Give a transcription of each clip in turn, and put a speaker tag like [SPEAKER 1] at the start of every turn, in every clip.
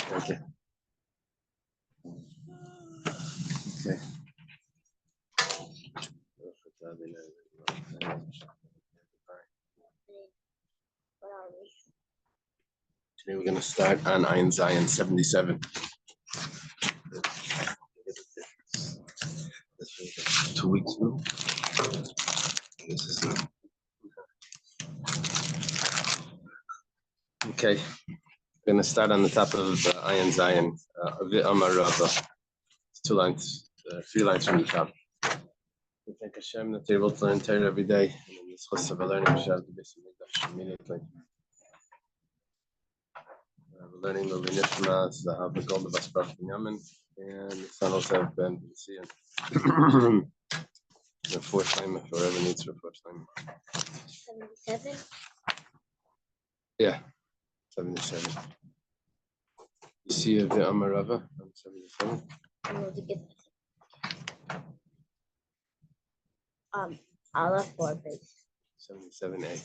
[SPEAKER 1] Thank you. Okay. Today we're going to start on Ayin Zion 77. 2 weeks ago. This is okay. We're going to start on the top of Ayin Zion. Amar Rava. 2 lines, 3 lines from the top. We thank Hashem that they're able to learn Torah every day. And in this chus of learning, we shall be immediately. We're learning the Nishma, Zahav, the Gold of Aspark Yamin, and the son also Ben Sian. The 4th time, if whoever needs for 4th time.
[SPEAKER 2] 77?
[SPEAKER 1] Yeah, 77. You see the Amar Rava on 77?
[SPEAKER 2] I'm going to get Aleph 4 base.
[SPEAKER 1] 77A.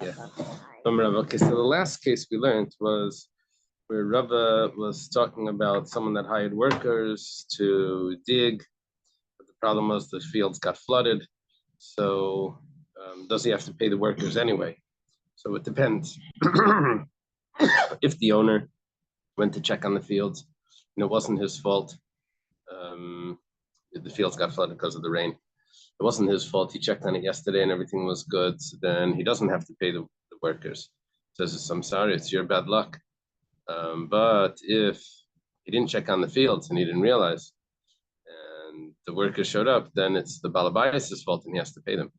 [SPEAKER 1] Yeah. Okay, so the last case we learned was where Rava was talking about someone that hired workers to dig, but the problem was the fields got flooded. So does he have to pay the workers anyway? So it depends. If the owner went to check on the fields and it wasn't his fault, the fields got flooded because of the rain. It wasn't his fault. He checked on it yesterday and everything was good. So then he doesn't have to pay the workers. Says, I'm sorry, it's your bad luck. But if he didn't check on the fields and he didn't realize, and the workers showed up, then it's the Balabayas' fault and he has to pay them.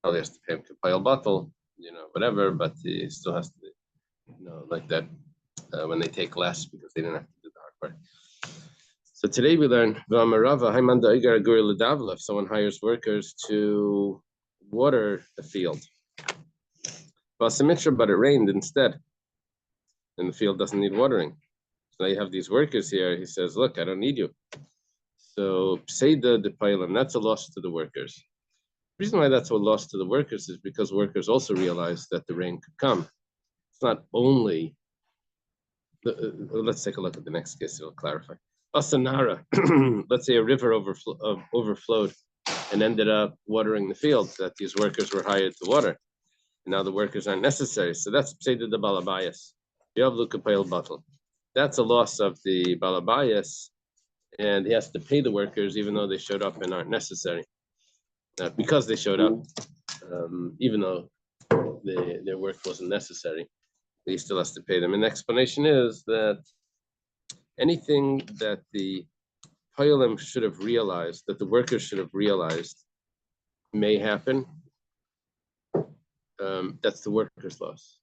[SPEAKER 1] Probably has to pay him to pile bottle, whatever, but he still has to, like that when they take less because they didn't have to do the hard part. So today we learn if someone hires workers to water the field. But it rained instead, and the field doesn't need watering. So now you have these workers here. He says, look, I don't need you. So Pseida de Pailam, that's a loss to the workers. The reason why that's a loss to the workers is because workers also realize that the rain could come. It's not only, let's take a look at the next case, it'll clarify. Asanara, let's say a river overflowed and ended up watering the field that these workers were hired to water. And now the workers aren't necessary. So that's Pseida de Balabayas. That's a loss of the Balabayas, and he has to pay the workers even though they showed up and aren't necessary. Because they showed up, even though their work wasn't necessary, he still has to pay them. And the explanation is that anything that the Payalim should have realized, that the workers should have realized may happen, that's the workers' loss.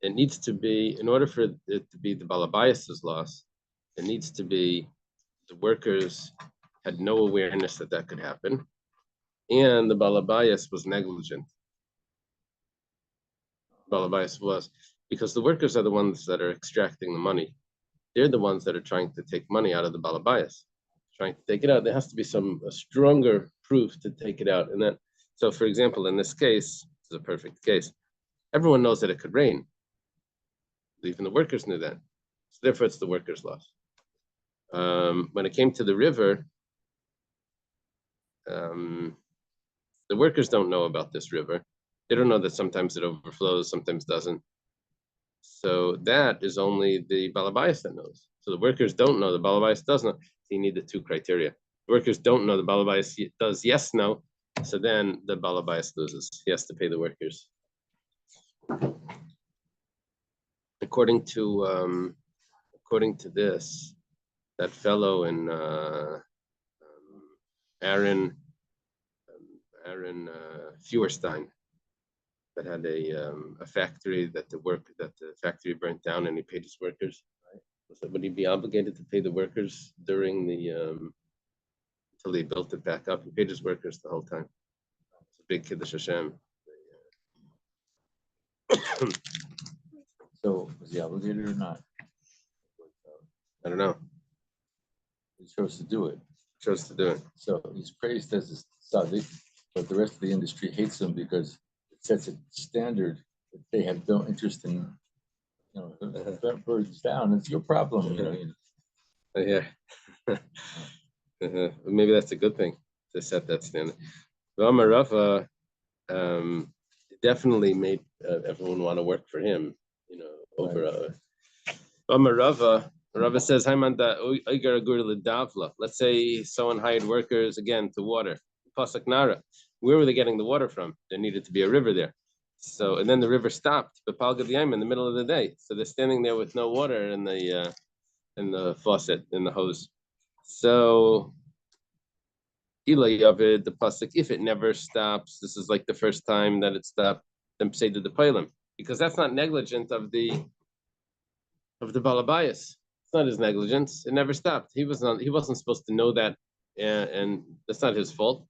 [SPEAKER 1] It needs to be, in order for it to be the Balabayas' loss, it needs to be the workers had no awareness that that could happen, and the Balabayas was negligent. Balabayas was, because the workers are the ones that are extracting the money. They're the ones that are trying to take money out of the Balabayas, trying to take it out. There has to be a stronger proof to take it out. And that, so for example, in this case, this is a perfect case. Everyone knows that it could rain. Even the workers knew that. So therefore, it's the workers' loss. When it came to the river, the workers don't know about this river. They don't know that sometimes it overflows, sometimes doesn't. So that is only the Balabayas that knows. So the workers don't know, the Balabayas does know. So you need the 2 criteria. The workers don't know, the Balabayas does yes, no. So then the Balabayas loses. He has to pay the workers. According to this, that fellow in Aaron Feuerstein, that had a factory that the factory burnt down and he paid his workers. Right? Would he be obligated to pay the workers during the until he built it back up? He paid his workers the whole time. It's a big Kiddush Hashem.
[SPEAKER 3] So was he obligated or not?
[SPEAKER 1] I don't know.
[SPEAKER 3] He chose to do it.
[SPEAKER 1] Chose to do it.
[SPEAKER 3] So he's praised as a tzaddik. but the rest of the industry hates them because it sets a standard that they have no interest in. If that bird's down, it's your problem.
[SPEAKER 1] Yeah. Maybe that's a good thing to set that standard. Rava definitely made everyone want to work for him, over Rava says, let's say someone hired workers again to water. Pasuk Nara. Where were they getting the water from? There needed to be a river there. So, and then the river stopped, in the middle of the day. So they're standing there with no water in the faucet, in the hose. So the pasuk, if it never stops, this is like the first time that it stopped, then say to the pilim, because that's not negligent of the balabayas. It's not his negligence. It never stopped. He wasn't supposed to know that, and that's not his fault.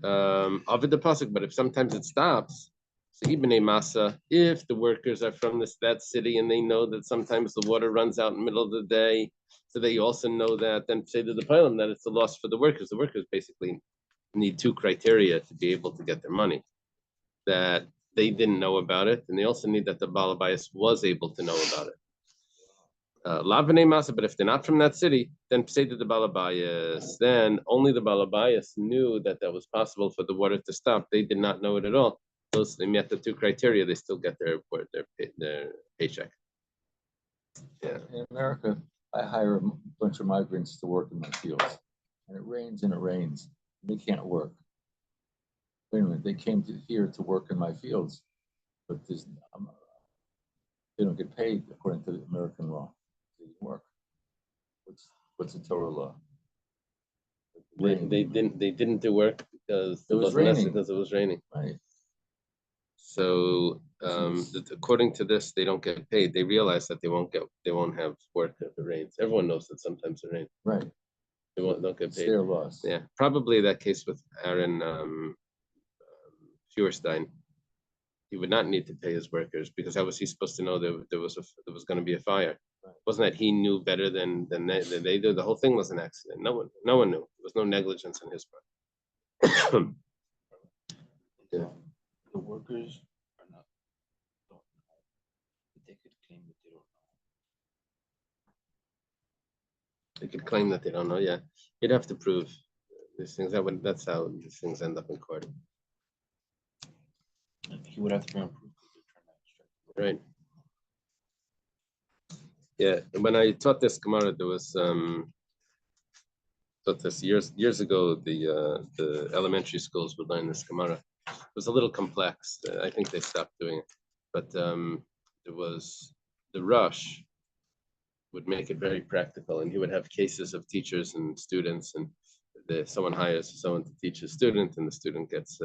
[SPEAKER 1] Of the pasuk, but if sometimes it stops, so ibnei masa, if the workers are from that city and they know that sometimes the water runs out in the middle of the day, so they also know that, then say to the pilim that it's a loss for the workers. The workers basically need two criteria to be able to get their money: that they didn't know about it, and they also need that the balabayas was able to know about it. Lavane masa, but if they're not from that city, then say to the balabayas. Then only the balabayas knew that was possible for the water to stop. They did not know it at all. Those they met the two criteria. They still get their paycheck. Yeah.
[SPEAKER 3] In America, I hire a bunch of migrants to work in my fields, and it rains and it rains. And they can't work. Wait a minute, they came here to work in my fields, but they don't get paid according to American law. They didn't work. What's the Torah law?
[SPEAKER 1] They didn't do work because
[SPEAKER 3] it was raining.
[SPEAKER 1] Because it was raining.
[SPEAKER 3] Right.
[SPEAKER 1] So according to this, they don't get paid. They realize that they won't have work if it rains. Everyone knows that sometimes it rains.
[SPEAKER 3] Right.
[SPEAKER 1] They don't get paid.
[SPEAKER 3] It's their loss.
[SPEAKER 1] Yeah, probably that case with Aaron Feuerstein. He would not need to pay his workers because how was he supposed to know there was going to be a fire? Right. Wasn't that he knew better than they do? The whole thing was an accident. No one knew. There was no negligence on his part.
[SPEAKER 4] Yeah. The workers don't know. But they could claim that they don't know.
[SPEAKER 1] They could claim that they don't know. Yeah, you'd have to prove these things. That's how these things end up in court.
[SPEAKER 4] He would have to bring proof because they're trying to extract.
[SPEAKER 1] Right. Yeah, when I taught this Gemara, there was taught this years ago. The elementary schools would learn this Gemara. It was a little complex. I think they stopped doing it, but there was the Rush would make it very practical, and he would have cases of teachers and students, and someone hires someone to teach a student, and the student gets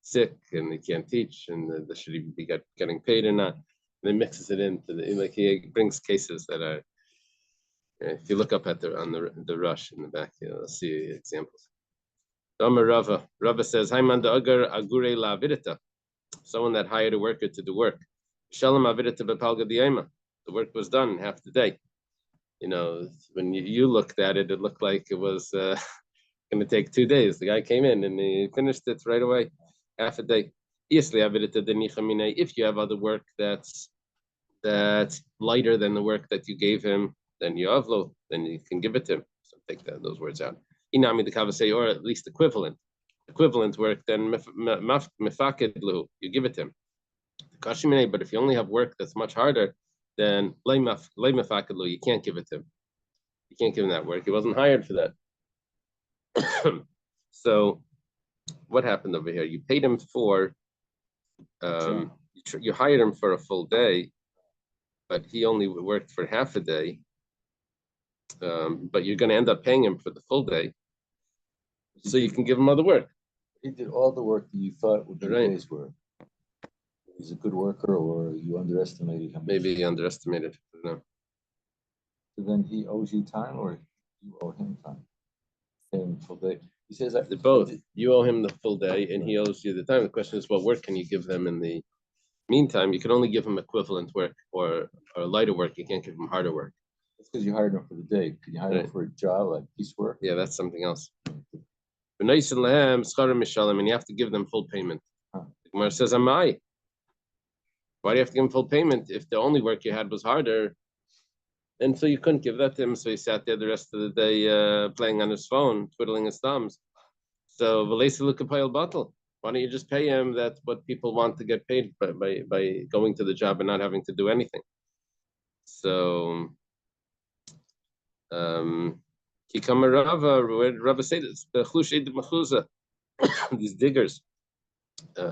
[SPEAKER 1] sick and they can't teach, and should he be getting paid or not? And then mixes it into he brings cases that are. If you look up at on the Rush in the back, you'll see examples. Rava says, agure someone that hired a worker to do work. The work was done in half the day. When you looked at it, it looked like it was going to take 2 days. The guy came in and he finished it right away, half a day. If you have other work that's lighter than the work that you gave him, then you can give it to him. So take those words out. Inami the kavasei, or at least equivalent work, then mefaked you give it to him. But if you only have work that's much harder, then you can't give it to him. You can't give him that work. He wasn't hired for that. So what happened over here? You paid him for you hired him for a full day, but he only worked for half a day. But you're going to end up paying him for the full day, so you can give him other work.
[SPEAKER 3] He did all the work that you thought would be
[SPEAKER 1] Right.
[SPEAKER 3] his work. He's a good worker, or you underestimated him.
[SPEAKER 1] Maybe he underestimated. No.
[SPEAKER 3] So then he owes you time, or you owe him time? Him full day. He says that
[SPEAKER 1] Both. You owe him the full day, and he owes you the time. The question is, what work can you give them in the meantime? You can only give him equivalent work or lighter work. You can't give him harder work.
[SPEAKER 3] That's because you hired him for the day. Can you hire him for a job like piecework?
[SPEAKER 1] Yeah, that's something else. And you have to give them full payment. The Gemara says, Amai. Why do you have to give him full payment if the only work you had was harder? And so you couldn't give that to him, so he sat there the rest of the day playing on his phone, twiddling his thumbs. So bottle. Why don't you just pay him that what people want to get paid by going to the job and not having to do anything? So Kikama Rava said this, the Chlush Machuza, these diggers, they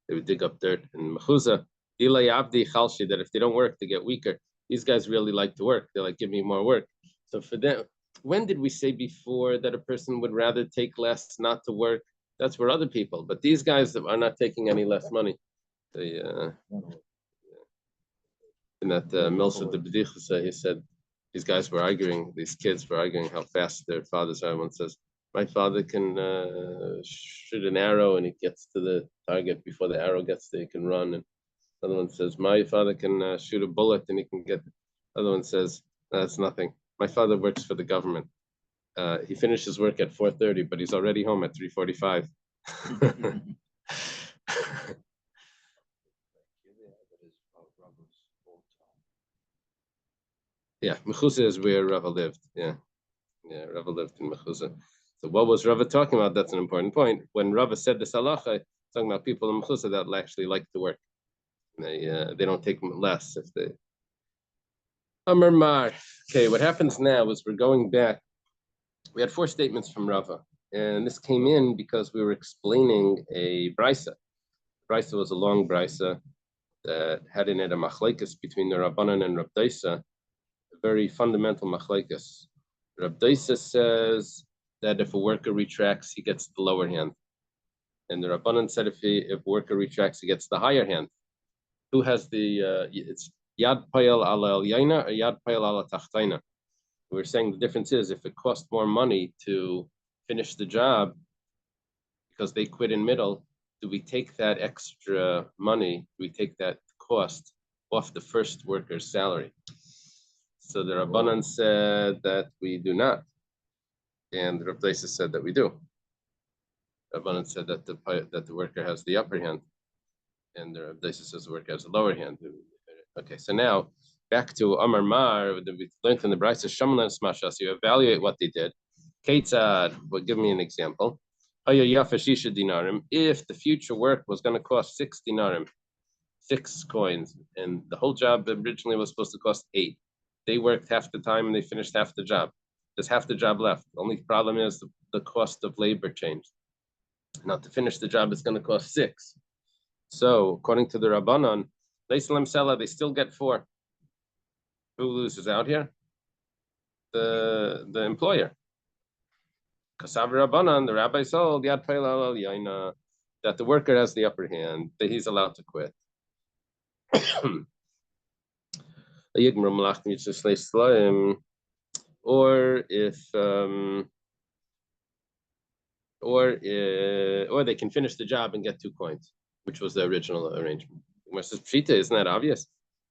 [SPEAKER 1] would dig up dirt in Machuza. That if they don't work, they get weaker. These guys really like to work. They're like, give me more work. So for them, when did we say before that a person would rather take less not to work? That's for other people. But these guys are not taking any less money. They, in that Milsa de Bedichus, he said, these guys were arguing, these kids were arguing how fast their fathers are. One says, my father can shoot an arrow and he gets to the target before the arrow gets there, he can run. And another one says, my father can shoot a bullet and he can get. Another one says, that's nothing. My father works for the government. He finishes work at 4:30, but he's already home at 3:45. Yeah, Mechuza is where Rava lived. Yeah, Rava lived in Mechuza. So what was Rava talking about? That's an important point. When Rava said this halacha, talking about people in Mechuza that actually like to work. They don't take less if they. Amar Mar. Okay, what happens now is we're going back. We had 4 statements from Rava, and this came in because we were explaining a brisa. Brisa was a long brisa that had in it a machlekes between the Rabbanan and Rab Daisa, a very fundamental machlekes. Rab Daisa says that if a worker retracts, he gets the lower hand, and the Rabbanan said if a worker retracts, he gets the higher hand. Who has the? It's yad payal ala yaina or yad payal ala tachtaina. We're saying the difference is if it costs more money to finish the job because they quit in middle, do we take that extra money, do we take that cost off the first worker's salary? So the Rabbanan said that we do not, and the Rav Daisa said that we do. Rabbanan said that the worker has the upper hand, and the Rav Daisa says the worker has the lower hand. Okay, so now back to Amar Mar, we learned in the Brisa, Shamalan Smashas, you evaluate what they did. Ketzad, well, give me an example. If the future work was going to cost 6 dinarim, 6 coins, and the whole job originally was supposed to cost 8, they worked half the time and they finished half the job. There's half the job left. The only problem is the cost of labor changed. Now to finish the job, it's going to cost 6. So according to the Rabbanan, they still get 4. Who loses out here? The employer. Kasav Rabbanan, the rabbi sold yad yaina, that the worker has the upper hand, that he's allowed to quit. Or they can finish the job and get 2 coins, which was the original arrangement. Pshita, isn't that obvious?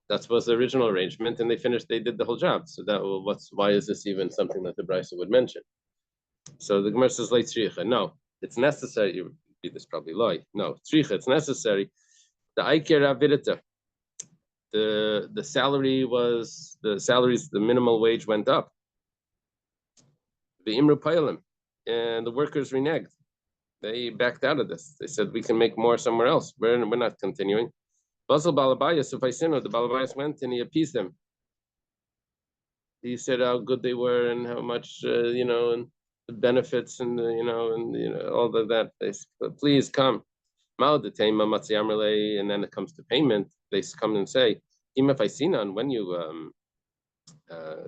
[SPEAKER 1] That was the original arrangement, and they did the whole job. So why is this even something that the Brisa would mention? So the Gemara says, no, it's necessary. You read this probably lie. No, it's necessary. The Aiker Avidita, the minimal wage went up. The Imru Pailim, and the workers reneged. They backed out of this. They said, we can make more somewhere else. We're not continuing. Basel Balabayas, if I sin, the Balabayas went and he appeased them. He said how good they were and how much, and the benefits and, all of that. They said, please come. And then it comes to payment. They come and say, if I sin on when you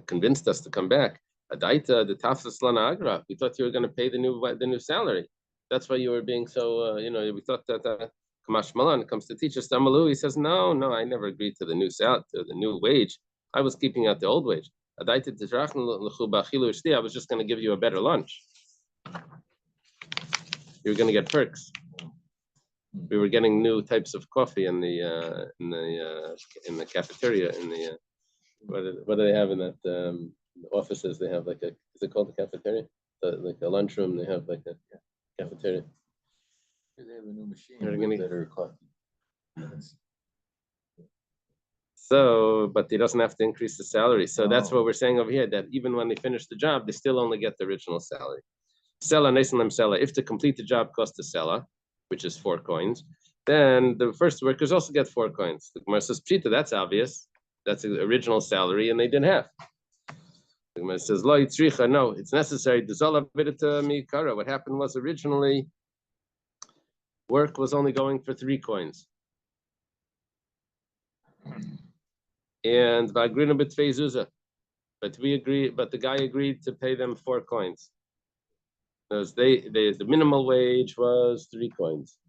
[SPEAKER 1] convinced us to come back, Adaita, the Tafas Lana Agra, we thought you were going to pay the new salary. That's why you were being so, we thought that Kamash Malan comes to teach us Damalu. He says, no, I never agreed to the new wage. I was keeping out the old wage. I was just going to give you a better lunch. You were going to get perks. We were getting new types of coffee in the cafeteria. What do they have in that offices? They have is it called the cafeteria? like a lunchroom. They have like a cafeteria.
[SPEAKER 3] They have a new machine
[SPEAKER 1] They're
[SPEAKER 3] with
[SPEAKER 1] gonna-
[SPEAKER 3] better coffee. Yes.
[SPEAKER 1] So, but he doesn't have to increase the salary. So that's
[SPEAKER 3] Oh.
[SPEAKER 1] what we're saying over here, that even when they finish the job, they still only get the original salary. Sella, Nesalim Sella, if to complete the job costs a Sella, which is 4 coins, then the first workers also get 4 coins. The Gemara says, Pshita, that's obvious. That's the original salary, and they did half. The Gemara says, Lo yitzricha, no, it's necessary. What happened was originally, work was only going for 3 coins. And Vagrina Betfei but we agree, but the guy agreed to pay them 4 coins. Because the minimal wage was 3 coins.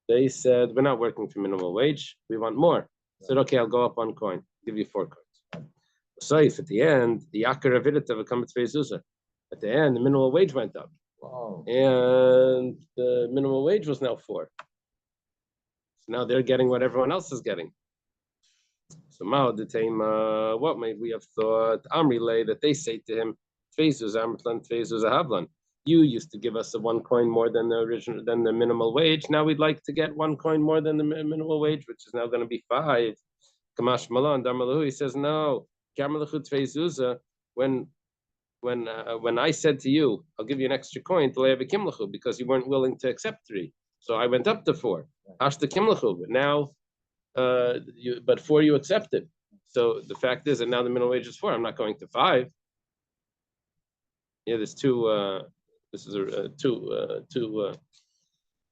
[SPEAKER 1] They said, we're not working for minimal wage, we want more. I said, okay, I'll go up 1 coin, give you 4 coins. So if at the end, the Yakar Avidita become Betfei at the end, the minimal wage went up.
[SPEAKER 3] Wow.
[SPEAKER 1] And the minimum wage was now 4. So now they're getting what everyone else is getting. So Mao the time, what may we have thought? Amri lay that they say to him, Tfezuz Amrplan, Tfezuz Ahavlan. You used to give us a 1 coin more than the minimal wage. Now we'd like to get 1 coin more than the minimal wage, which is now going to be 5. Kamash Malan Darmalahu, he says, no, Kamalahu Tfezuza, when I said to you, I'll give you an extra coin to lay a kimlachu because you weren't willing to accept 3. So I went up to 4. Ashta kimlachu, but now but 4 you accepted. So the fact is that now the minimum wage is 4. I'm not going to 5. Yeah, there's 2 this is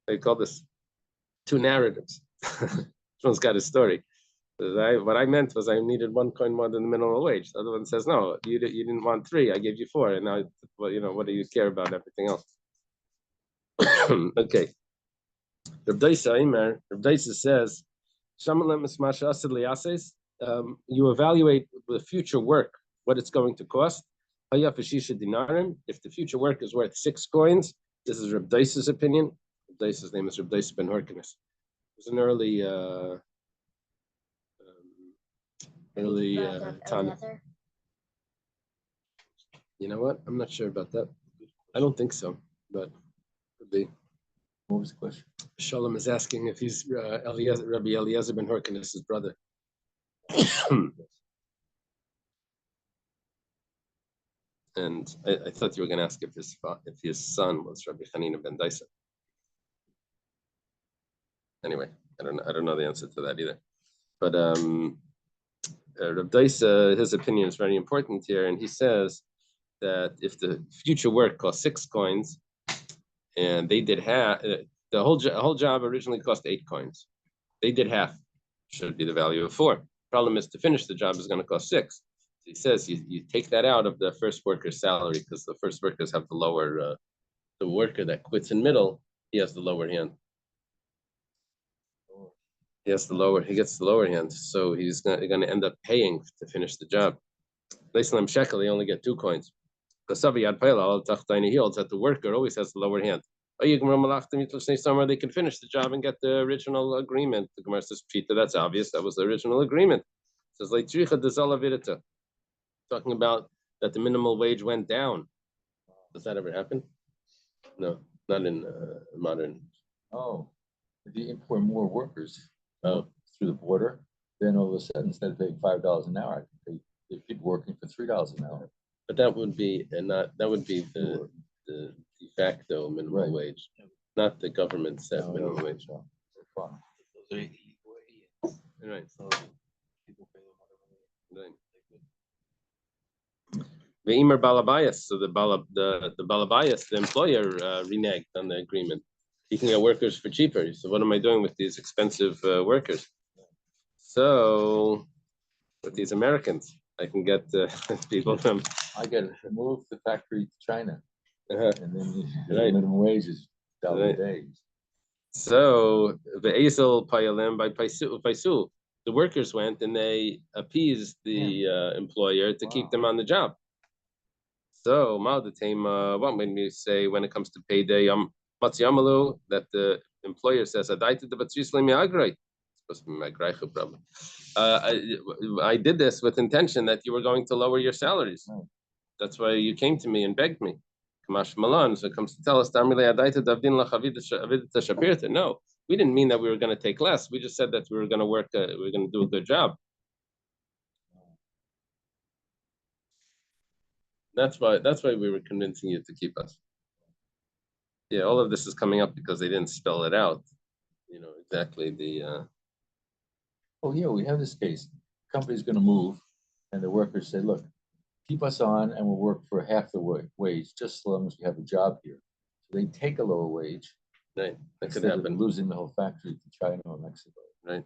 [SPEAKER 1] they call this 2 narratives. Each one's got a story. What I meant was I needed 1 coin more than the minimum wage. The other one says, no, you didn't want 3. I gave you 4. And now, well, what do you care about everything else? Okay. Rav Daisa says, you evaluate the future work, what it's going to cost. If the future work is worth 6 coins, this is Rav Daisa's opinion. Rav Daisa's name is Rav Daisa ben Horkinus. It was an early Tana. You know what? I'm not sure about that. I don't think so, but could be.
[SPEAKER 3] What was the question?
[SPEAKER 1] Shalom is asking if he's Rabbi Eliezer ben Horkinus' brother. And I thought you were going to ask if his son was Rabbi Hanina ben Daisa. Anyway, I don't know the answer to that either. But Rabbi Daisa, his opinion is very important here, and he says that if the future work cost 6 coins, and they did half, the whole job originally cost 8 coins. They did half, should be the value of 4. Problem is to finish the job is going to cost 6. He says you take that out of the first worker's salary because the first workers have the lower, the worker that quits in middle, he has the lower hand. He gets the lower hand, so he's going to end up paying to finish the job. Leislam shekel, they only get 2 coins. Because Saviyad Paila, he holds that the worker always has the lower hand. They can finish the job and get the original agreement. The Gemara says, Pshita, that's obvious. That was the original agreement. It says, talking about that the minimal wage went down. Does that ever happen? No, not in modern.
[SPEAKER 3] Oh, if you import more workers
[SPEAKER 1] Oh.
[SPEAKER 3] through the border, then all of a sudden, instead of paying $5 an hour, I can pay there's people working for $3 an hour.
[SPEAKER 1] But that would be the de facto minimum wage, not the government set minimum wage. Right. The Imer Balabayas, so the Balabayas, the employer reneged on the agreement. He can get workers for cheaper. So what am I doing with these expensive workers? So with these Americans, I can get people from.
[SPEAKER 3] I get to move the factory to China,
[SPEAKER 1] Uh-huh.
[SPEAKER 3] and then the
[SPEAKER 1] Right.
[SPEAKER 3] minimum wage is double
[SPEAKER 1] Right.
[SPEAKER 3] days.
[SPEAKER 1] So the Azel Payalim by Paisu, the workers went and they appeased the employer to keep them on the job. So what made me say when it comes to payday, Matsiamalu, that the employer says, I did this with intention that you were going to lower your salaries.
[SPEAKER 3] Right.
[SPEAKER 1] That's why you came to me and begged me. Kamash Malan, so it comes to tell us, no, we didn't mean that we were going to take less. We just said that we were going to work, we were going to do a good job. That's why we were convincing you to keep us. Yeah, all of this is coming up because they didn't spell it out. Exactly the.
[SPEAKER 3] Oh yeah, we have this case. The company's going to move, and the workers say, "Look, keep us on, and we'll work for half the wage, just as long as we have a job here." So they take a lower wage.
[SPEAKER 1] Right, that could
[SPEAKER 3] instead of
[SPEAKER 1] happen.
[SPEAKER 3] losing the whole factory to China or Mexico.
[SPEAKER 1] Right,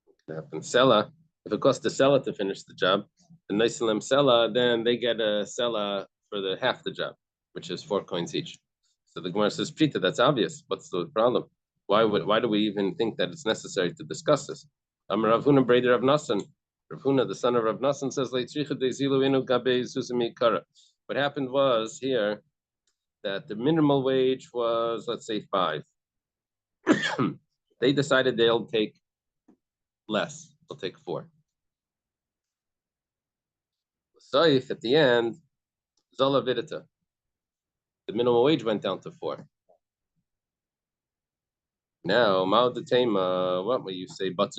[SPEAKER 1] it could happen. Seller, if it costs the seller to finish the job, the Noisalim seller, then they get a seller for the half the job, which is 4 coins each. So the Gemara says, Prita, that's obvious. What's the problem? Why do we even think that it's necessary to discuss this? Rav Huna Breder Rav Nassan, Rav Huna, the son of Rav Nassan, says, what happened was here that the minimal wage was, let's say, 5. They decided they'll take less. They'll take 4. Saif at the end, Zola Vidita. The minimum wage went down to 4. Now, Mao de Tema, what will you say? Look,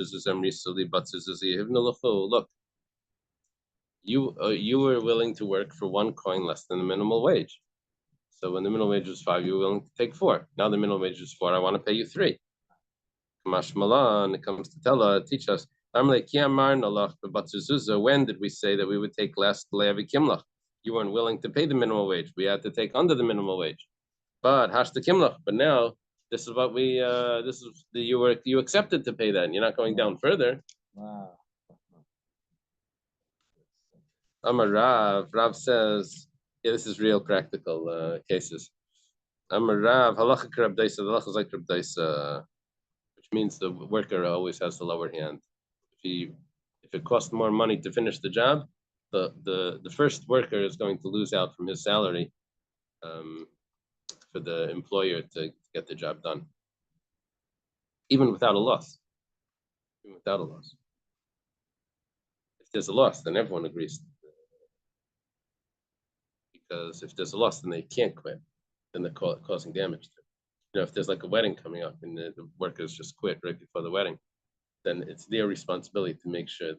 [SPEAKER 1] you were willing to work for 1 coin less than the minimum wage. So when the minimum wage was 5, you were willing to take 4. Now the minimum wage is 4. I want to pay you 3. Kamash Malan, it comes to teach us. When did we say that we would take less? You weren't willing to pay the minimum wage. We had to take under the minimum wage. But hashta kimlach. But now this is what we. You accepted to pay that, and you're not going down further.
[SPEAKER 3] Wow.
[SPEAKER 1] Amar Rav. Rav says, yeah, this is real practical cases. Amar Rav halacha Rab Daisa. The halacha is like Rab Daisa, which means the worker always has the lower hand. If it costs more money to finish the job, the first worker is going to lose out from his salary for the employer to get the job done, even without a loss. If there's a loss, then everyone agrees. Because if there's a loss, then they can't quit. Then they're causing damage. If there's like a wedding coming up and the workers just quit right before the wedding, then it's their responsibility to make sure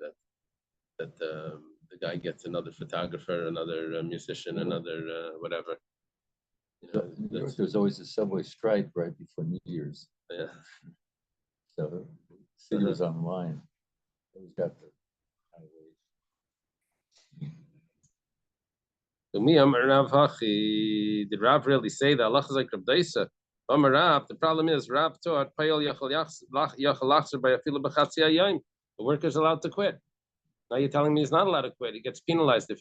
[SPEAKER 1] that the guy gets another photographer, another musician, another whatever.
[SPEAKER 3] In New York, there's always a subway strike right before New Year's.
[SPEAKER 1] Yeah.
[SPEAKER 3] So the city was on the line. Always got the high wage.
[SPEAKER 1] Did Rav really say that? Allah is like Rab Daisa. The problem is Rav taught the worker's allowed to quit. Now you're telling me he's not allowed to quit. He gets penalized if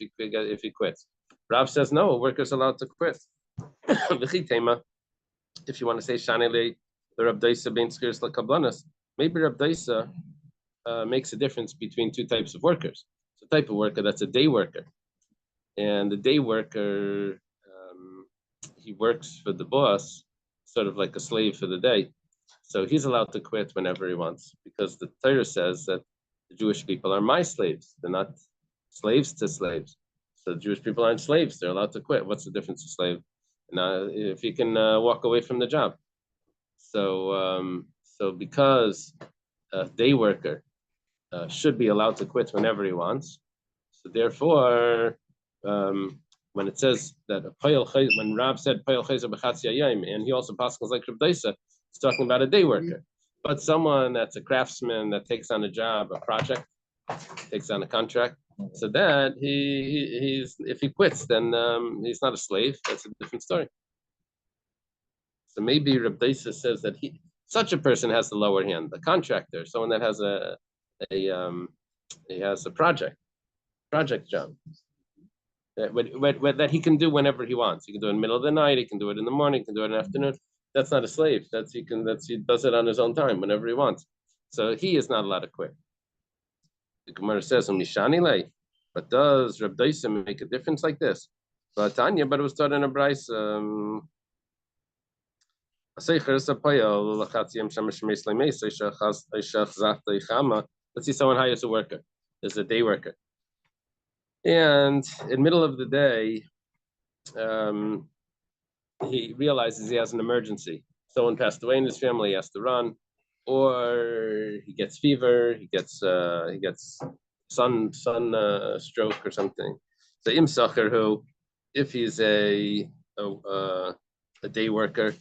[SPEAKER 1] he quits. Rav says no, a worker's allowed to quit. If you want to say Shanile, the Rab Daisa bein skirs lakablanas, maybe Rab Daisa makes a difference between 2 types of workers. It's a type of worker that's a day worker, and the day worker he works for the boss, sort of like a slave for the day. So he's allowed to quit whenever he wants, because the Torah says that the Jewish people are my slaves. They're not slaves to slaves. So Jewish people aren't slaves. They're allowed to quit. What's the difference to slave? Now, if you can walk away from the job. So because a day worker should be allowed to quit whenever he wants, so therefore, when it says that when Rav said and he also passes like Rab Daisa, it's talking about a day worker. But someone that's a craftsman that takes on a job, a project, takes on a contract, so that he's if he quits, then he's not a slave. That's a different story. So maybe Rab Daisa says that such a person has the lower hand, the contractor, someone that has he has a project job that he can do whenever he wants. He can do it in the middle of the night. He can do it in the morning. He can do it in the afternoon. That's not a slave. He does it on his own time whenever he wants. So he is not allowed to quit. The Gemara says, but does Rab Daisa make a difference like this? But Tanya, but it was taught in a Bryce. Let's see someone hires a worker. There's a day worker. And in the middle of the day, he realizes he has an emergency. Someone passed away in his family, he has to run, or he gets fever, he gets sun stroke or something. So im sacher who, if he's a day worker,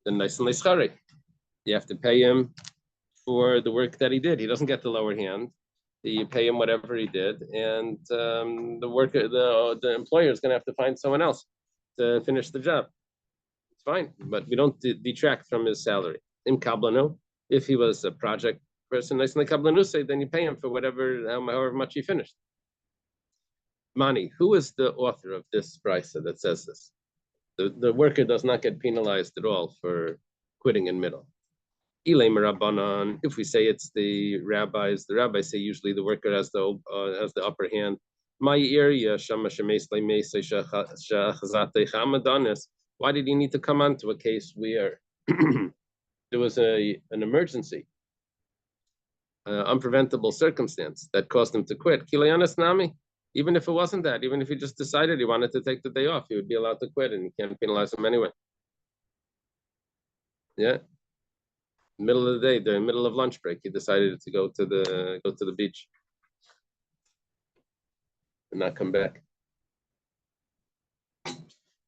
[SPEAKER 1] then nice and leischari. You have to pay him for the work that he did. He doesn't get the lower hand. You pay him whatever he did, and the employer is going to have to find someone else to finish the job. It's fine, but we don't detract from his salary. In kablanu, if he was a project person, nice in the kablanu say, then you pay him for however much he finished. Mani, who is the author of this brisa that says this? The worker does not get penalized at all for quitting in middle. If we say it's the rabbis say usually the worker has the upper hand. My area, why did he need to come on to a case where there was an emergency, unpreventable circumstance that caused him to quit? Kilayanas nami. Even if it wasn't that, even if he just decided he wanted to take the day off, he would be allowed to quit, and you can't penalize him anyway. Yeah. Middle of the day, the middle of lunch break, he decided to go to the beach and not come back.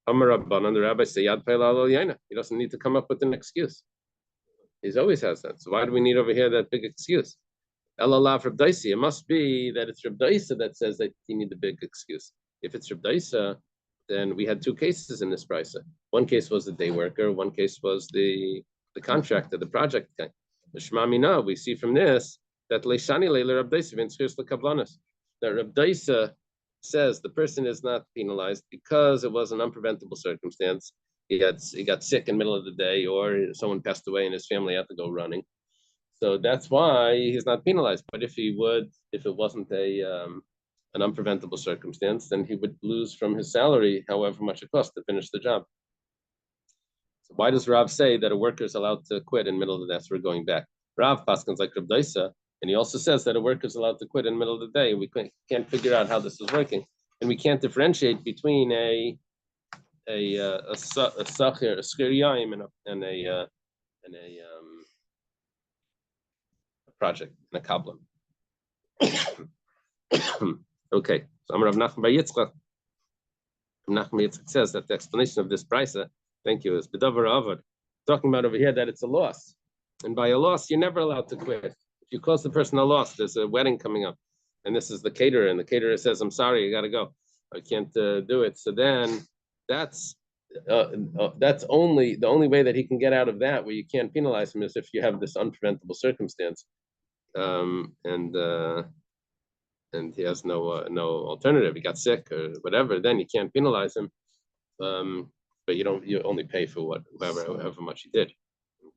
[SPEAKER 1] Amar Rabbanan, the rabbi say Yad Peil Al Yaina. He doesn't need to come up with an excuse. He always has that. So why do we need over here that big excuse? Elalav Reb Daisi. It must be that it's Reb Daisa that says that you need the big excuse. If it's Reb Daisa, then we had two cases in this brisa. One case was the day worker. One case was the contractor, the project guy. The Shema Mina, we see from this that Leishani Leila Reb Daisa v'inschus lekablanas. That Reb Daisa says the person is not penalized because it was an unpreventable circumstance. He got sick in the middle of the day, or someone passed away and his family had to go running. So that's why he's not penalized. But if it wasn't an unpreventable circumstance, then he would lose from his salary however much it costs to finish the job. So why does Rav say that a worker is allowed to quit in the middle of the day? So we're going back. Rav paskins like Reb Daisa, and he also says that a worker is allowed to quit in the middle of the day. We can't figure out how this is working, and we can't differentiate between a sachir, a skiriyim, and a project, and a kabbalah. Okay, so Amar Rav Nachman bar Yitzchak. Nachman Yitzchak says that the explanation of this brisa, thank you, is bedavar avad, talking about over here that it's a loss, and by a loss you're never allowed to quit. If you cause the person a loss, there's a wedding coming up, and this is the caterer, and the caterer says, "I'm sorry, I got to go, I can't do it." So then that's only the only way that he can get out of that, where you can't penalize him, is if you have this unpreventable circumstance, and he has no alternative. He got sick or whatever, then you can't penalize him. But you only pay for however much he did.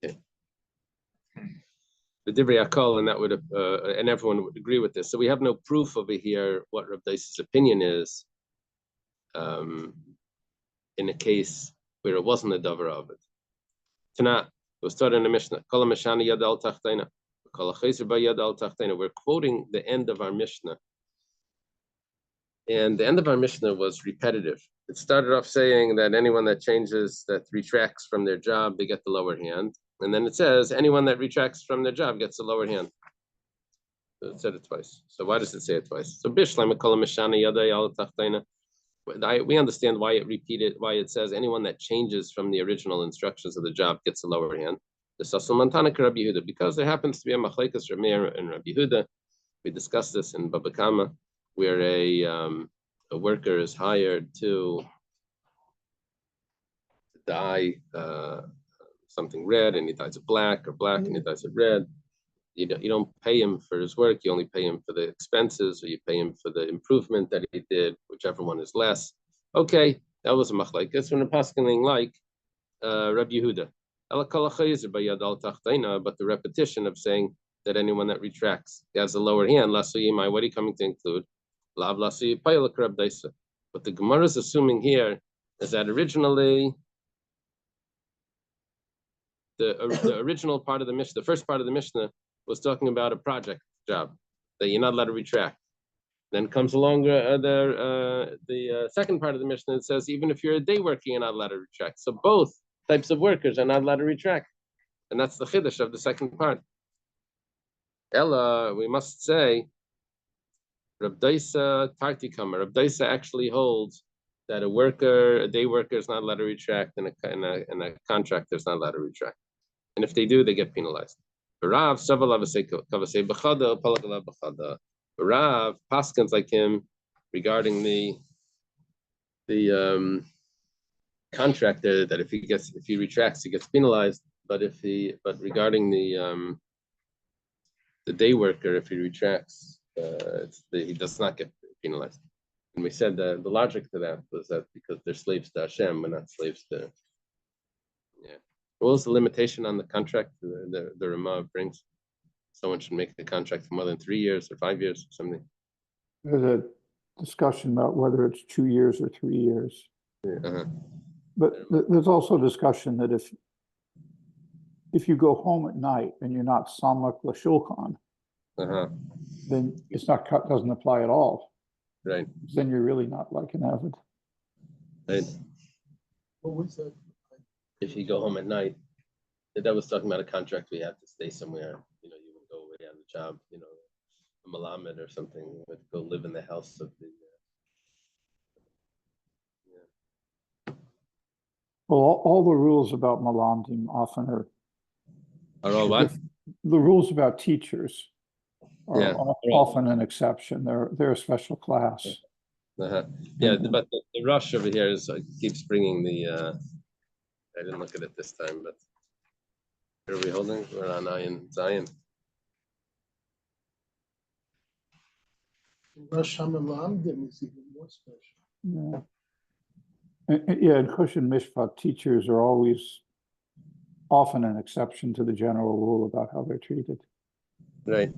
[SPEAKER 1] Okay. The Divrei Hakol, and that would and everyone would agree with this. So we have no proof over here what Rav Dais's opinion is in a case where it wasn't a davar of it. Tana, it was taught in the Mishnah. Kol ha'meshana yad al tachteina. We're quoting the end of our Mishnah. And the end of our Mishnah was repetitive. It started off saying that anyone that retracts from their job, they get the lower hand. And then it says, anyone that retracts from their job gets the lower hand. So it said it twice. So why does it say it twice? So we understand why it repeated, why it says anyone that changes from the original instructions of the job gets the lower hand. Because there happens to be a machlekes Reb Meir and Rabbi Yehuda. We discussed this in Baba Kama, where a worker is hired to dye something red, and he dyes it black, or black and he dyes it red. You don't pay him for his work. You only pay him for the expenses, or you pay him for the improvement that he did, whichever one is less. Okay, that was a machlekes from the paskening like Rabbi Yehuda. But the repetition of saying that anyone that retracts has a lower hand, what are you coming to include? But the Gemara is assuming here is that originally the original part of the Mishnah, the first part of the Mishnah, was talking about a project job that you're not allowed to retract. Then comes along the second part of the Mishnah that says even if you're a day worker, you're not allowed to retract. So both types of workers are not allowed to retract, and that's the chiddush of the second part. Ella, we must say, Reb Daisa Tartikama. Reb Daisa actually holds that a day worker is not allowed to retract, and a contractor is not allowed to retract. And if they do, they get penalized. Rav Rav paskins like him regarding the contractor that if he retracts, he gets penalized. But regarding the day worker, if he retracts, he does not get penalized. And we said the logic to that was that because they're slaves to Hashem, we're not slaves to. Yeah. What was the limitation on the contract the Ramah brings? Someone should make a contract for more than 3 years or 5 years or something.
[SPEAKER 5] There's a discussion about whether it's 2 years or 3 years.
[SPEAKER 1] Uh-huh.
[SPEAKER 5] But there's also discussion that if you go home at night and you're not samach l'shulchan, then it's not doesn't apply at all.
[SPEAKER 1] Right.
[SPEAKER 5] Then you're really not like an avid.
[SPEAKER 1] Right.
[SPEAKER 3] What was that?
[SPEAKER 1] If you go home at night, that was talking about a contract we had to stay somewhere. You would go away on the job, a malamed or something, you would go live in the house of the.
[SPEAKER 5] Well, all the rules about malamdim often are
[SPEAKER 1] all what?
[SPEAKER 5] The rules about teachers are
[SPEAKER 1] Yeah.
[SPEAKER 5] often an exception. They're a special class.
[SPEAKER 1] Yeah, but the rush over here keeps bringing the. I didn't look at it this time, but where are we holding? We're on Zion.
[SPEAKER 6] Rosh Hashanah is even more special.
[SPEAKER 5] Yeah. In Choshen Mishpat, teachers are often an exception to the general rule about how they're treated.
[SPEAKER 1] Right.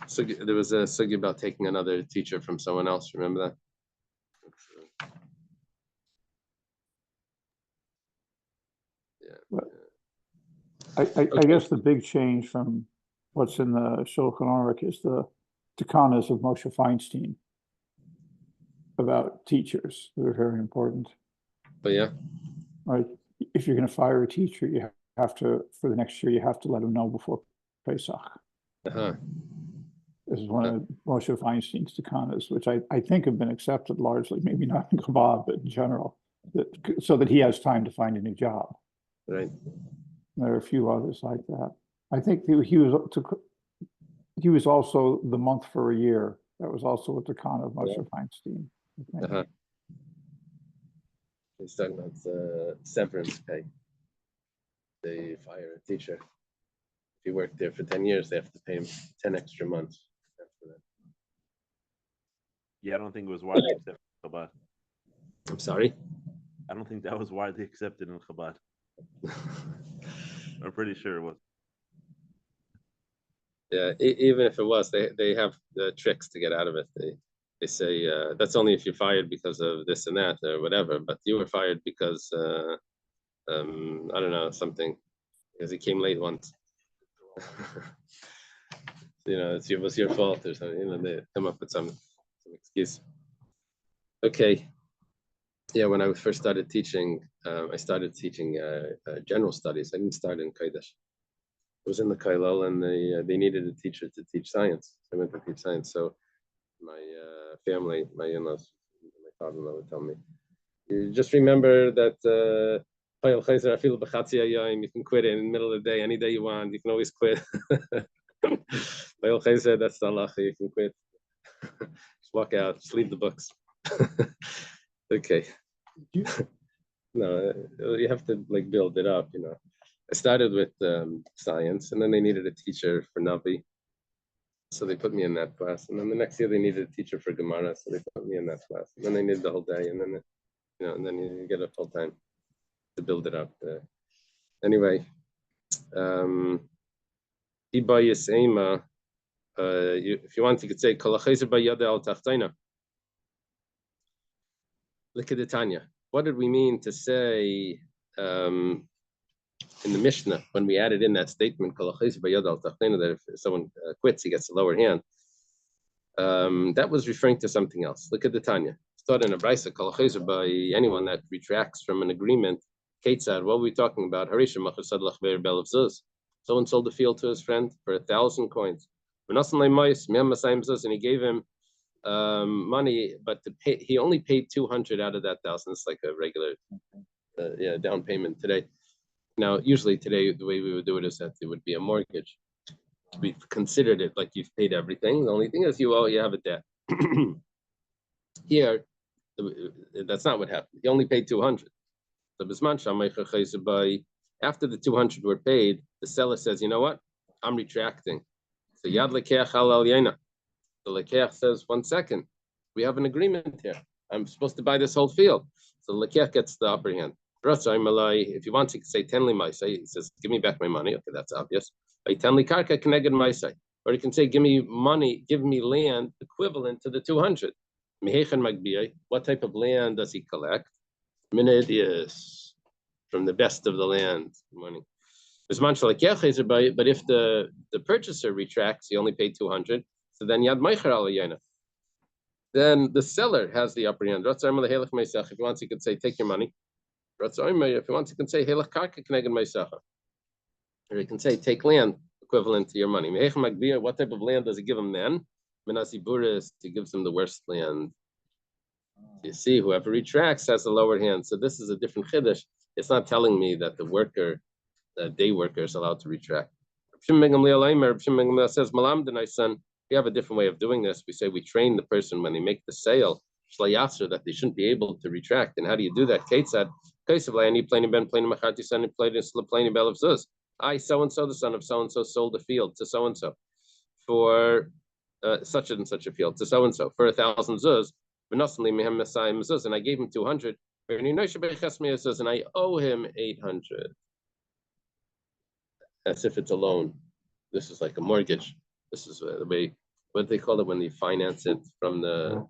[SPEAKER 1] So there was a sugi about taking another teacher from someone else. Remember that?
[SPEAKER 5] I guess the big change from what's in the Shulchan Aruch is the takanas of Moshe Feinstein about teachers. They're very important.
[SPEAKER 1] But yeah.
[SPEAKER 5] Right. If you're going to fire a teacher, you have to, for the next year, you have to let them know before Pesach. This is one of Moshe Feinstein's takanas, which I think have been accepted largely, maybe not in Chabad, but in general, so that he has time to find a new job.
[SPEAKER 1] Right.
[SPEAKER 5] There are a few others like that. I think he was also the month for a year. That was also a takana of Moshe Feinstein.
[SPEAKER 1] He's talking about severance pay. They fire a teacher. If he worked there for 10 years, they have to pay him 10 extra months after that.
[SPEAKER 7] Yeah, I don't think it was widely accepted in Chabad.
[SPEAKER 1] I'm sorry?
[SPEAKER 7] I don't think that was widely accepted in Chabad. I'm pretty sure it was.
[SPEAKER 1] Yeah, even if it was, they have the tricks to get out of it. They say that's only if you're fired because of this and that or whatever. But you were fired because I don't know, something, because he came late once. It was your fault or something. They come up with some excuse. Okay. Yeah, when I first started teaching, I started teaching general studies. I didn't start in Kodesh. I was in the Kailal, and they needed a teacher to teach science. I went to teach science. So my family, my in-laws, my father-in-law would tell me, you just remember that you can quit in the middle of the day, any day you want. You can always quit. That's the halacha. You can quit. Just walk out. Just leave the books. Okay. No, you have to build it up. I started with science, and then they needed a teacher for Navi, so they put me in that class. And then the next year they needed a teacher for Gemara, so they put me in that class. And then they needed the whole day, and then and then you get a full time to build it up. Anyway, if you want, you could say Look at the Tanya. What did we mean to say in the Mishnah, when we added in that statement, that if someone quits, he gets the lower hand, that was referring to something else. Look at the Tanya. It's taught in a brisa, by anyone that retracts from an agreement. Ketzad, what were we talking about? Someone sold the field to his friend for 1,000 coins. And he gave him money, but he only paid 200 out of that 1,000. It's like a regular down payment today. Now, usually today, the way we would do it is that it would be a mortgage. We've considered it like you've paid everything. The only thing is you have a debt. Here, that's not what happened. He only paid 200. After the 200 were paid, the seller says, you know what? I'm retracting. So Yad Lekech Al Yena. The Lekech says, 1 second, we have an agreement here. I'm supposed to buy this whole field. So the Lekech gets the upper hand. If you want to say tenli maisai, he says, give me back my money. Okay, that's obvious. Tenli karka keneged maisai. Or you can say, give me money, give me land equivalent to the 200. What type of land does he collect? Minedius, from the best of the land. Money. But if the purchaser retracts, he only paid 200. So then Yad Meicher Al Yena. Then the seller has the upper hand. If he wants, he could say, take your money. If he wants, he can say, or he can say, take land equivalent to your money. What type of land does he give him then? He gives him the worst land. You see, whoever retracts has the lower hand. So this is a different chiddush. It's not telling me that the day worker is allowed to retract. Says, we have a different way of doing this. We say we train the person when they make the sale, that they shouldn't be able to retract. And how do you do that? Kate said, I, so-and-so, the son of so-and-so, sold the field to so-and-so for such and such a field to so-and-so for 1,000 zuz. And I gave him 200. And I owe him 800. As if it's a loan. This is like a mortgage. This is the way, what they call it when they finance it from the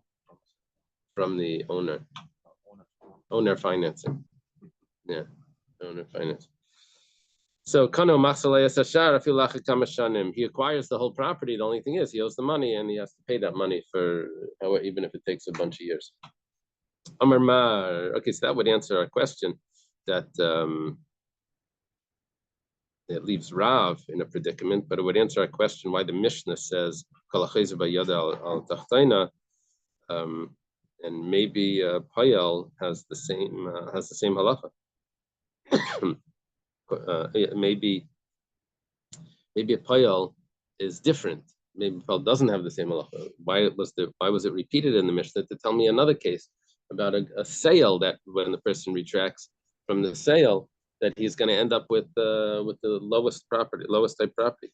[SPEAKER 1] owner. Owner financing. Yeah, owner finance. So he acquires the whole property. The only thing is he owes the money and he has to pay that money for even if it takes a bunch of years. Amar Mar. Okay, so that would answer our question that it leaves Rav in a predicament, but it would answer our question why the Mishnah says and maybe Payal has the same halacha. Maybe a Payal is different. Maybe Payal doesn't have the same halacha. Why was it repeated in the Mishnah to tell me another case about a sale that when the person retracts from the sale that he's going to end up with the lowest type property.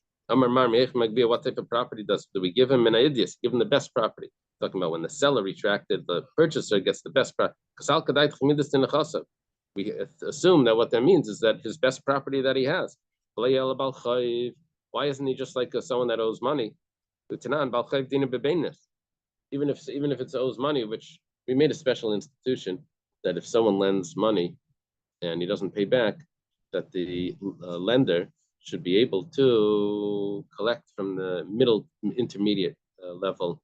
[SPEAKER 1] What type of property do we give him? Give him the best property. Talking about when the seller retracted, the purchaser gets the best property. We assume that what that means is that his best property that he has. Why isn't he just like someone that owes money? Even if it's owes money, which we made a special institution that if someone lends money and he doesn't pay back, that the lender should be able to collect from the intermediate level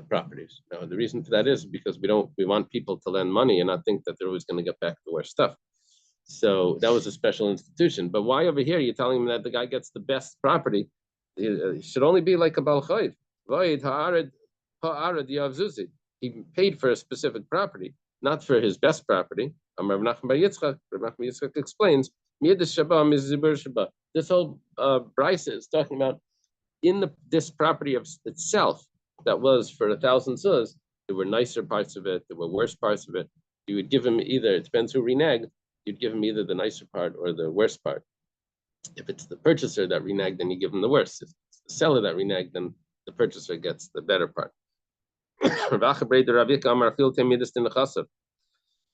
[SPEAKER 1] properties. Now, the reason for that is because we want people to lend money and not think that they're always going to get back the worst stuff. So that was a special institution. But why over here you're telling him that the guy gets the best property? He should only be like a Baal Chayv. He paid for a specific property, not for his best property. Rav Nachman Bar Yitzchak explains, this whole brisa is talking about this property of itself that was for 1,000 zuz. There were nicer parts of it, there were worse parts of it. You would give him either, it depends who reneged, you'd give him either the nicer part or the worst part. If it's the purchaser that reneged, then you give him the worst. If it's the seller that reneged, then the purchaser gets the better part. You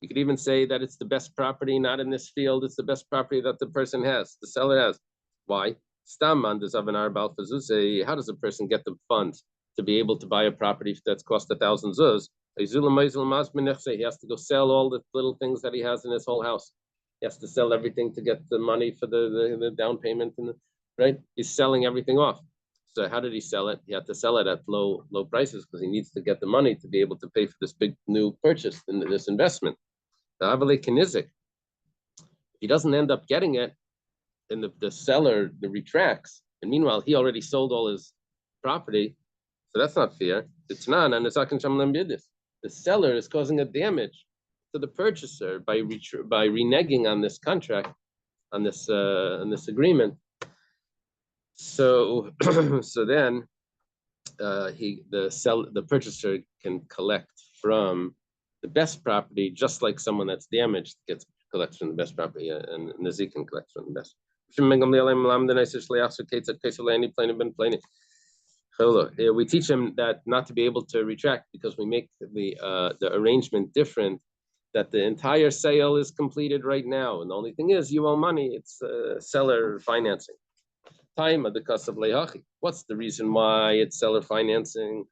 [SPEAKER 1] could even say that it's the best property, not in this field, it's the best property that the person has, the seller has. Why? How does a person get the funds to be able to buy a property that's cost 1,000 zuz? He has to go sell all the little things that he has in his whole house. He has to sell everything to get the money for the down payment, and right? He's selling everything off. So how did he sell it? He had to sell it at low prices because he needs to get the money to be able to pay for this big new purchase and this investment. The Avale Kenizik, he doesn't end up getting it, and the seller retracts, and meanwhile he already sold all his property, so that's not fair. It's not, and the seller is causing a damage to the purchaser by reneging on this contract, on this agreement. So so then the purchaser can collect from the best property, just like someone that's damaged collects from the best property, and Nazi can collect from the best. We teach him that not to be able to retract because we make the arrangement different, that the entire sale is completed right now, and the only thing is you owe money. It's seller financing. Time of the cost of lehachi. What's the reason why it's seller financing?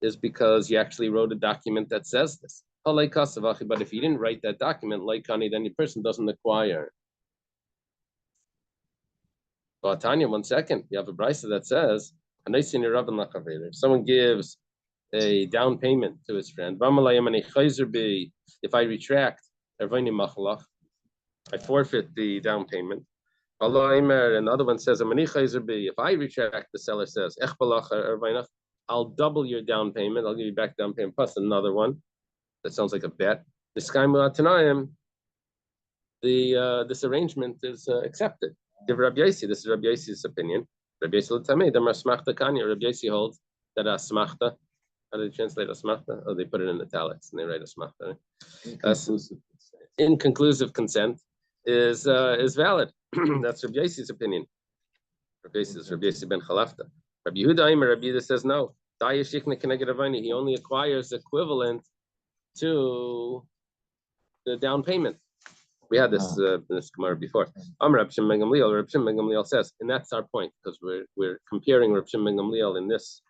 [SPEAKER 1] Is because you actually wrote a document that says this. But if you didn't write that document, like honey, then the person doesn't acquire. Well, Tanya, 1 second. You have a brisa that says, if someone gives a down payment to his friend, if I retract, I forfeit the down payment. Another one says, if I retract, the seller says, I'll double your down payment. I'll give you back down payment plus another one. That sounds like a bet. This arrangement is accepted. Give Rabbi Yossi. This is Rabbi Yossi's opinion. Rabbi Yossi holds that asmachta. How do they translate asmachta? Oh, they put it in italics and they write asmachta. Inconclusive consent is valid. That's Rabbi Yossi's opinion. Rabbi Yossi ben Chalafta. Rabbi Yehuda says no. He only acquires equivalent to the down payment. We had this Gemara before. Reb Shimon ben Gamliel says, and that's our point, because we're comparing Reb Shimon ben Gamliel in this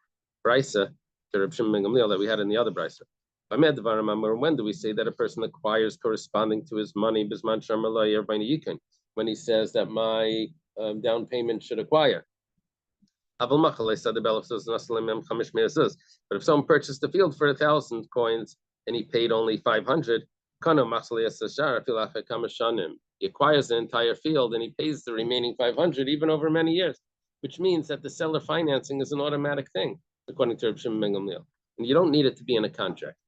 [SPEAKER 1] brisa to Reb Shimon ben Gamliel that we had in the other brisa. When do we say that a person acquires corresponding to his money? When he says that my down payment should acquire. But if someone purchased the field for 1,000 coins and he paid only 500, he acquires the entire field and he pays the remaining 500 even over many years, which means that the seller financing is an automatic thing, according to Reb Shimon ben Gamliel. And you don't need it to be in a contract.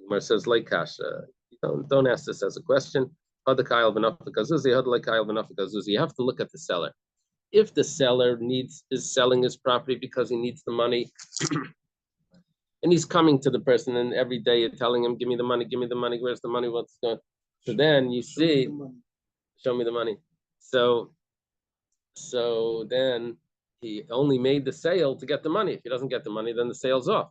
[SPEAKER 1] Gemara says, like kasha, don't ask this as a question. You have to look at the seller. If the seller is selling his property because he needs the money, and he's coming to the person and every day you're telling him, give me the money, where's the money, what's going on? So then you see, show me the money. So then he only made the sale to get the money. If he doesn't get the money, then the sale's off.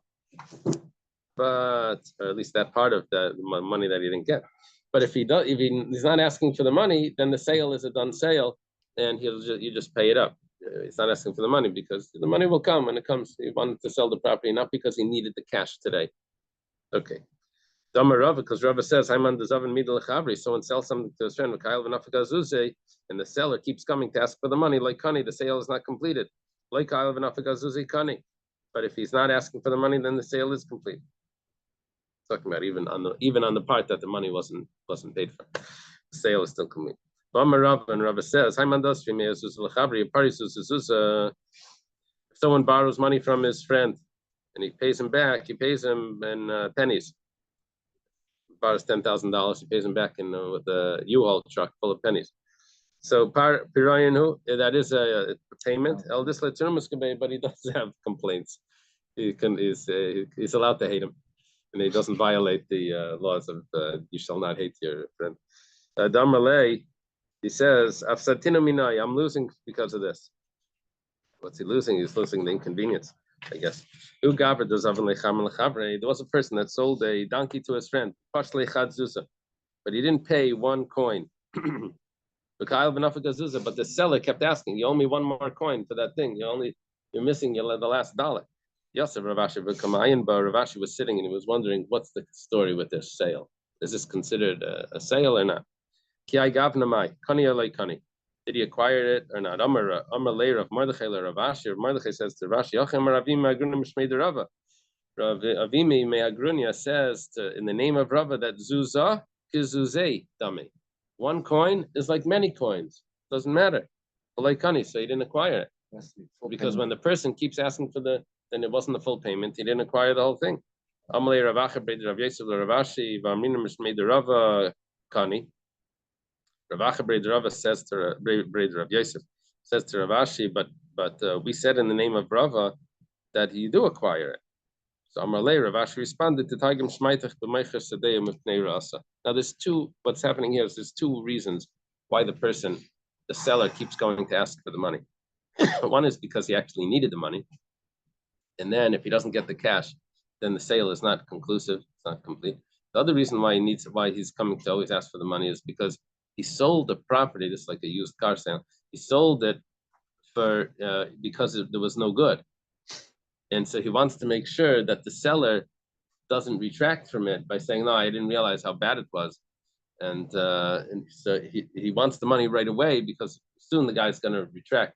[SPEAKER 1] Or at least that part of the money that he didn't get. But if he's not asking for the money, then the sale is a done sale, and you just pay it up. He's not asking for the money because the money will come when it comes. He wanted to sell the property, not because he needed the cash today. Okay. Because Rava says, someone sells something to his friend, and the seller keeps coming to ask for the money, like Kani, the sale is not completed. But if he's not asking for the money, then the sale is complete. Talking about even on the part that the money wasn't paid for, the sale is still complete. And Rava says, if someone borrows money from his friend and he pays him back, he pays him in pennies. He borrows $10,000, he pays him back with a U-Haul truck full of pennies. So that is a payment. But he does have complaints. He's allowed to hate him, and he doesn't violate the laws of you shall not hate your friend. He says, I'm losing because of this. What's he losing? He's losing the inconvenience, I guess. There was a person that sold a donkey to his friend, but he didn't pay one coin. But the seller kept asking, you owe me one more coin for that thing. You're missing the last dollar. Ravashi was sitting and he was wondering, what's the story with this sale? Is this considered a sale or not? Ki I gavna mai, kani alai kani. Did he acquire it or not? Amar layer of Mordechai Rav Ashi. Mordechai says to Rashi, Yochem Ravim Agrunim Shmei de Rava. Avimi Meagrunia says in the name of Rava that Zuzah Kizuzei Dami. One coin is like many coins. Doesn't matter. Alai kani, so he didn't acquire it. Because when the person keeps asking for then it wasn't the full payment. He didn't acquire the whole thing. Amalei Rav Acha Breder Rav Yosef Rav Ashi V'Amrinim Shmei de Rava Kani. Rav Acha Breder Rava says to Breder Rav Yosef says to Rav Ashi, but we said in the name of Rava that you do acquire it. So Amalei Rav Ashi responded to Taigim Shmaitach B'Meicher Sadeyim Mipnei Rasa. Now there's what's happening here is there's two reasons why the seller keeps going to ask for the money. One is because he actually needed the money. And then if he doesn't get the cash, then the sale is not conclusive, it's not complete. The other reason why he's coming to always ask for the money is because he sold the property, just like a used car sale. He sold it because there was no good. And so he wants to make sure that the seller doesn't retract from it by saying, no, I didn't realize how bad it was. And so he wants the money right away because soon the guy's going to retract,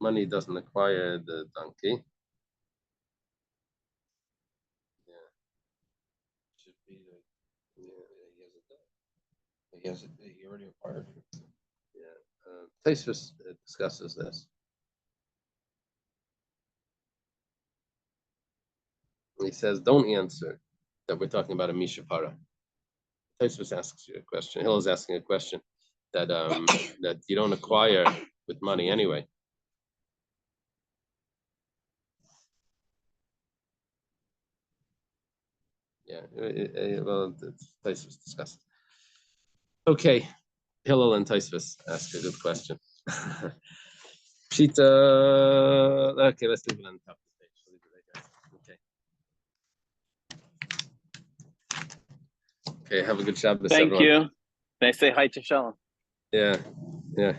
[SPEAKER 1] Money doesn't acquire the donkey. Yeah.
[SPEAKER 4] Should be he already acquired it.
[SPEAKER 1] Yeah. Tosfos discusses this. He says, don't answer that we're talking about a mishapara. Tosfos asks you a question. Hill is asking a question that that you don't acquire with money anyway. Yeah, well, Tosfos discussed. Okay, Hillel and Tosfos ask a good question. Pshita. Okay, let's leave it on top of the page. We'll leave it right there. Okay. Okay, have a good Shabbos.
[SPEAKER 8] Thank
[SPEAKER 1] everyone.
[SPEAKER 8] you. Can I say hi to Shalom?
[SPEAKER 1] Yeah, yeah.